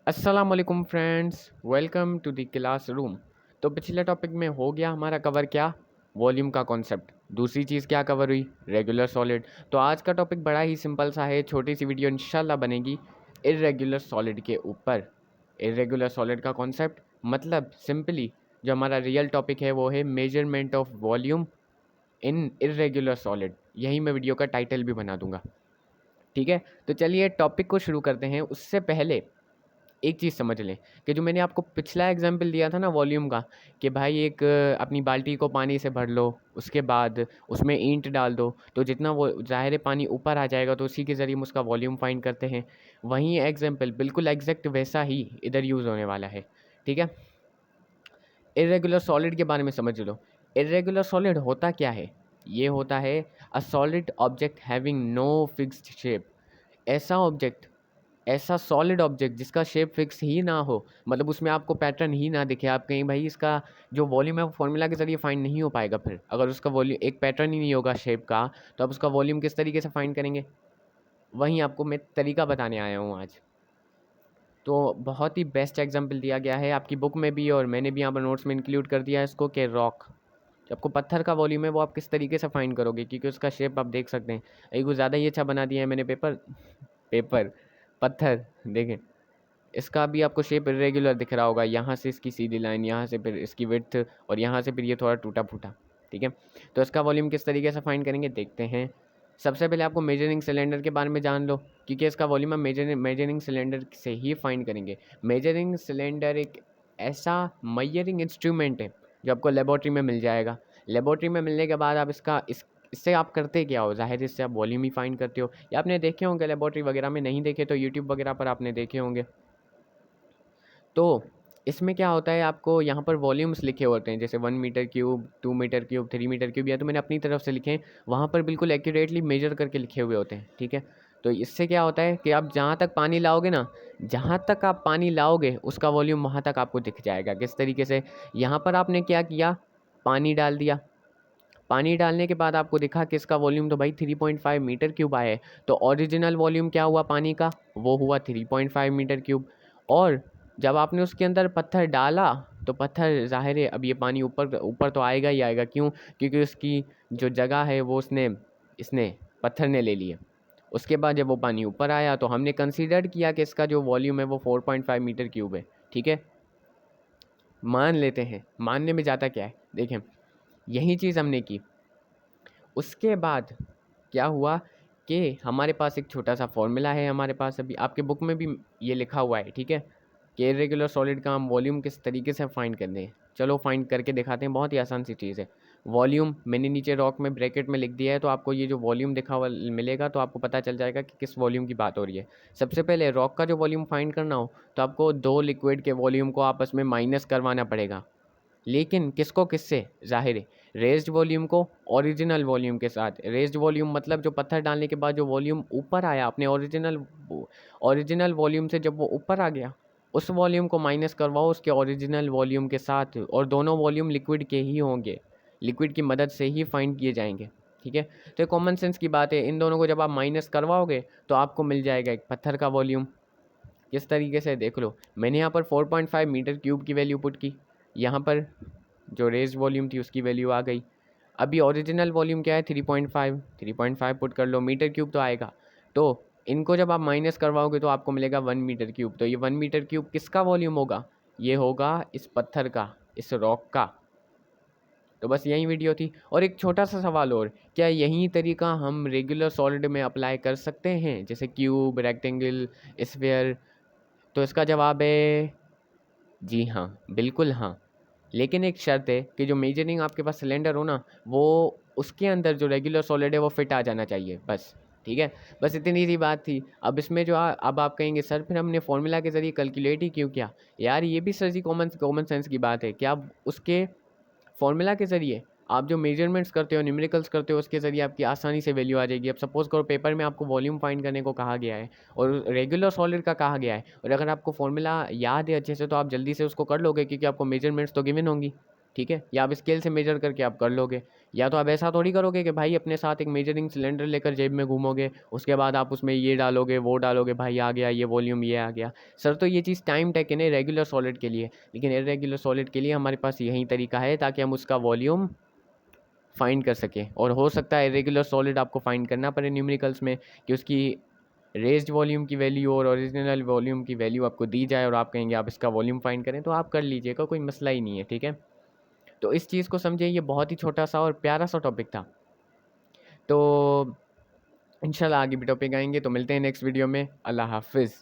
अस्सलामुअलैकुम friends, welcome to the classroom. तो पिछले टॉपिक में हो गया हमारा कवर क्या, वॉल्यूम का कॉन्सेप्ट। दूसरी चीज़ क्या कवर हुई, रेगुलर सॉलिड। तो आज का टॉपिक बड़ा ही सिंपल सा है, छोटी सी वीडियो इंशाल्लाह बनेगी इर्रेगुलर सॉलिड के ऊपर। इर्रेगुलर सॉलिड का कॉन्सेप्ट मतलब सिंपली जो हमारा रियल टॉपिक है वो है measurement of volume in irregular solid. यही मैं वीडियो का टाइटल भी बना दूंगा। ठीक है, तो चलिए टॉपिक को शुरू करते हैं। उससे पहले एक चीज़ समझ लें कि जो मैंने आपको पिछला एग्जाम्पल दिया था ना वॉल्यूम का, कि भाई एक अपनी बाल्टी को पानी से भर लो, उसके बाद उसमें ईंट डाल दो, तो जितना वो ज़ाहिर है पानी ऊपर आ जाएगा, तो उसी के ज़रिए हम उसका वॉल्यूम फाइंड करते हैं। वहीं एग्जाम्पल बिल्कुल एग्जैक्ट वैसा ही इधर यूज़ होने वाला है। ठीक है, इरेगुलर सॉलिड के बारे में समझ लो। इरेगुलर सॉलिड होता क्या है, ये होता है a solid object having no fixed shape. ऐसा ऑब्जेक्ट, ऐसा सॉलिड ऑब्जेक्ट जिसका शेप फिक्स ही ना हो, मतलब उसमें आपको पैटर्न ही ना दिखे। आप कहीं भाई इसका जो वॉल्यूम है वो फॉर्मूला के ज़रिए फाइंड नहीं हो पाएगा। फिर अगर उसका वॉल्यूम एक पैटर्न ही नहीं होगा शेप का, तो आप उसका वॉल्यूम किस तरीके से फाइंड करेंगे। वहीं आपको मैं तरीका बताने आया हूँ आज। तो बहुत ही बेस्ट एग्जाम्पल दिया गया है आपकी बुक में भी, और मैंने भी यहाँ पर नोट्स में इंक्लूड कर दिया है इसको, कि रॉक। जो आपको पत्थर का वॉल्यूम है वो आप किस तरीके से फाइंड करोगे, क्योंकि उसका शेप आप देख सकते हैं। एक कुछ ज़्यादा ही अच्छा बना दिया है मैंने पेपर पेपर पत्थर देखें। इसका भी आपको शेप इरेगुलर दिख रहा होगा, यहाँ से इसकी सीधी लाइन, यहाँ से फिर इसकी विड्थ, और यहाँ से फिर ये थोड़ा टूटा फूटा। ठीक है, तो इसका वॉल्यूम किस तरीके से फाइंड करेंगे देखते हैं। सबसे पहले आपको मेजरिंग सिलेंडर के बारे में जान लो, क्योंकि इसका वॉल्यूम हम मेजरिंग सिलेंडर से ही फाइंड करेंगे। मेजरिंग सिलेंडर एक ऐसा मयरिंग इंस्ट्रूमेंट है जो आपको लेबॉर्ट्री में मिल जाएगा। लेबॉर्ट्री में मिलने के बाद आप इससे आप करते क्या हो, जाहिर इससे आप वॉल्यूम ही फाइंड करते हो, या आपने देखे होंगे लेबॉर्ट्री वगैरह में, नहीं देखे तो यूट्यूब वगैरह पर आपने देखे होंगे। तो इसमें क्या होता है, आपको यहाँ पर वॉल्यूम्स लिखे होते हैं, जैसे 1 metre cube, 2 metre cube, 3 metre cube, या तो मैंने अपनी तरफ से लिखे हैं, वहाँ पर बिल्कुल एक्यूरेटली मेजर करके लिखे हुए होते हैं। ठीक है, तो इससे क्या होता है कि आप जहाँ तक पानी लाओगे ना, जहाँ तक आप पानी लाओगे उसका वॉल्यूम वहाँ तक आपको दिख जाएगा। किस तरीके से, यहाँ पर आपने क्या किया, पानी डाल दिया। पानी डालने के बाद आपको दिखा कि इसका वॉल्यूम तो भाई 3.5 मीटर क्यूब आया है। तो ओरिजिनल वॉल्यूम क्या हुआ पानी का, वो हुआ 3.5 मीटर क्यूब। और जब आपने उसके अंदर पत्थर डाला, तो पत्थर ज़ाहिर है अब ये पानी ऊपर ऊपर तो आएगा ही आएगा। क्यों, क्योंकि उसकी जो जगह है वो उसने इसने पत्थर ने ले लिया। उसके बाद जब वो पानी ऊपर आया तो हमने कंसीडर किया कि इसका जो वॉल्यूम है वो 4.5 मीटर क्यूब है। ठीक है, मान लेते हैं। मानने में जाता क्या है, देखें, यही चीज़ हमने की। उसके बाद क्या हुआ कि हमारे पास एक छोटा सा फॉर्मूला है, हमारे पास अभी आपके बुक में भी ये लिखा हुआ है। ठीक है, कि इरेगुलर सॉलिड का हम वॉल्यूम किस तरीके से फाइंड करते हैं। चलो फाइंड करके दिखाते हैं, बहुत ही आसान सी चीज़ है। वॉल्यूम मैंने नीचे रॉक में ब्रैकेट में लिख दिया है, तो आपको ये जो वॉल्यूम दिखा हुआ मिलेगा, तो आपको पता चल जाएगा कि किस वॉल्यूम की बात हो रही है। सबसे पहले रॉक का जो वॉल्यूम फाइंड करना हो, तो आपको दो लिक्विड के वॉल्यूम को आपस में माइनस करवाना पड़ेगा। लेकिन किसको किससे, ज़ाहिर है रेज्ड वॉल्यूम को ओरिजिनल वॉल्यूम के साथ। रेज्ड वॉल्यूम मतलब जो पत्थर डालने के बाद जो वॉल्यूम ऊपर आया अपने ओरिजिनल वॉल्यूम से, जब वो ऊपर आ गया, उस वॉल्यूम को माइनस करवाओ उसके ओरिजिनल वॉल्यूम के साथ, और दोनों वॉल्यूम लिक्विड के ही होंगे, लिक्विड की मदद से ही फाइंड किए जाएंगे। ठीक है, तो कॉमन सेंस की बात है, इन दोनों को जब आप माइनस करवाओगे तो आपको मिल जाएगा एक पत्थर का वॉल्यूम। किस तरीके से देख लो, मैंने यहाँ पर 4.5 मीटर क्यूब की वैल्यू पुट की, यहाँ पर जो रेज्ड वॉल्यूम थी उसकी वैल्यू आ गई। अभी ओरिजिनल वॉल्यूम क्या है, 3.5 पुट कर लो, मीटर क्यूब तो आएगा। तो इनको जब आप माइनस करवाओगे तो आपको मिलेगा 1 मीटर क्यूब। तो ये 1 मीटर क्यूब किसका वॉल्यूम होगा, ये होगा इस पत्थर का, इस रॉक का। तो बस यही वीडियो थी। और एक छोटा सा सवाल और, क्या यही तरीका हम रेगुलर सॉलिड में अप्लाई कर सकते हैं, जैसे क्यूब, रेक्टेंगल, स्फीयर। तो इसका जवाब है जी हाँ, बिल्कुल हाँ। लेकिन एक शर्त है कि जो मेजरिंग आपके पास सिलेंडर हो ना, वो उसके अंदर जो रेगुलर सॉलिड है वो फिट आ जाना चाहिए, बस। ठीक है, बस इतनी सी बात थी। अब इसमें जो अब आप कहेंगे सर फिर हमने फॉर्मूला के ज़रिए कैलकुलेट ही क्यों किया। यार ये भी सर जी कॉमन कॉमन सेंस की बात है कि आप उसके फॉर्मूला के ज़रिए आप जो मेजरमेंट्स करते हो, न्यूमेरिकल्स करते हो, उसके ज़रिए आपकी आसानी से वैल्यू आ जाएगी। अब सपोज़ करो पेपर में आपको वॉल्यूम फाइंड करने को कहा गया है और रेगुलर सॉलिड का कहा गया है, और अगर आपको फॉर्मूला याद है अच्छे से तो आप जल्दी से उसको कर लोगे, क्योंकि आपको मेजरमेंट्स तो गिवन होंगी। ठीक है, या आप स्केल से मेजर करके आप कर लोगे। या तो आप ऐसा थोड़ी करोगे कि भाई अपने साथ एक मेजरिंग सिलेंडर लेकर जेब में घूमोगे, उसके बाद आप उसमें ये डालोगे वो डालोगे, भाई आ गया ये वॉल्यूम ये आ गया। सर तो ये चीज़ टाइम टेकन है रेगुलर सॉलिड के लिए, लेकिन इरेगुलर सॉलिड के लिए हमारे पास यही तरीका है ताकि हम उसका वॉल्यूम फाइंड कर सकें। और हो सकता है इरेगुलर सॉलिड आपको फाइंड करना पड़े न्यूमेरिकल्स में कि उसकी रेज्ड वॉल्यूम की वैल्यू और ओरिजिनल वॉल्यूम की वैल्यू आपको दी जाए और आप कहेंगे आप इसका वॉल्यूम फाइंड करें, तो आप कर लीजिएगा, कोई मसला ही नहीं है। ठीक है, तो इस चीज़ को समझिए, ये बहुत ही छोटा सा और प्यारा सा टॉपिक था। तो इंशाल्लाह आगे भी टॉपिक आएंगे, तो मिलते हैं नेक्स्ट वीडियो में। अल्लाह हाफिज़।